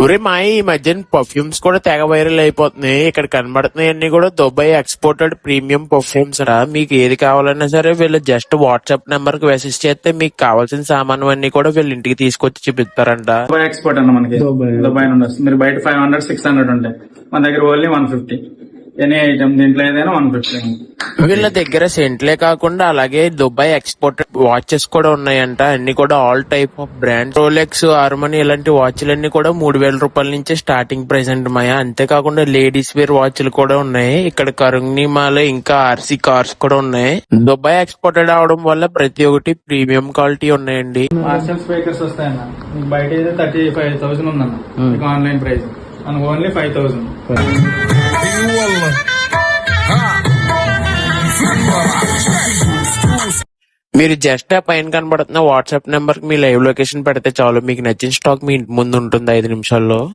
ఒరే మా ఈ మధ్యన పర్ఫ్యూమ్స్ కూడా తెగ వైరల్ అయిపోతున్నాయి. ఇక్కడ కనబడుతున్నాయి అన్ని కూడా దుబాయ్ ఎక్స్పోర్టెడ్ ప్రీమియం పర్ఫ్యూమ్స్ రా. మీకు ఏది కావాలన్నా సరే వీళ్ళు జస్ట్ వాట్సాప్ నెంబర్ కి మెసేజ్ చేస్తే మీకు కావాల్సిన సామాను అన్ని కూడా వీళ్ళు ఇంటికి తీసుకొచ్చి చూపిస్తారంట. దుబాయ్ ఎక్స్పోర్ట్ అన్న మనకి దుబాయ్ నుండి వస్తుంది. మీరు బయట 500 600 ఉంటాయి, మన దగ్గర ఓన్లీ 150. ఎనీ ఐటమ్ దీంట్లో ఏదైనా 150. వీళ్ళ దగ్గర సెంట్లే కాకుండా అలాగే దుబాయ్ ఎక్స్పోర్టెడ్ వాచెస్ కూడా ఉన్నాయంట. అన్ని కూడా all type of brands, Rolex, Armani ఇలాంటి వాచ్లన్నీ కూడా 3000 రూపాయల నుంచి స్టార్టింగ్ ప్రైస్ అంట మాయా. అంతేకాకుండా లేడీస్ వేర్ వాచ్లు కూడా ఉన్నాయి. ఇక్కడ కరుంగ్నిమాలో ఇంకా ఆర్సీ కార్స్ కూడా ఉన్నాయి. దుబాయ్ ఎక్స్పోర్టెడ్ అవడం వల్ల ప్రతి ఒక్కటి ప్రీమియం క్వాలిటీ ఉన్నాయండి. మార్షల్ స్పీకర్స్ వస్తాయన్న, మీకు బయట అయితే 35,000 ఉందన్న, మీకు ఆన్లైన్ ప్రైస్ మనకు ఓన్లీ 5,000. మీరు జస్ట్ ఆ పైన కనబడుతున్న వాట్సాప్ నెంబర్ కి మీ లైవ్ లొకేషన్ పెడితే చాలు, మీకు నచ్చిన స్టాక్ మీ ఇంటి ముందు ఉంటుంది 5 నిమిషాల్లో.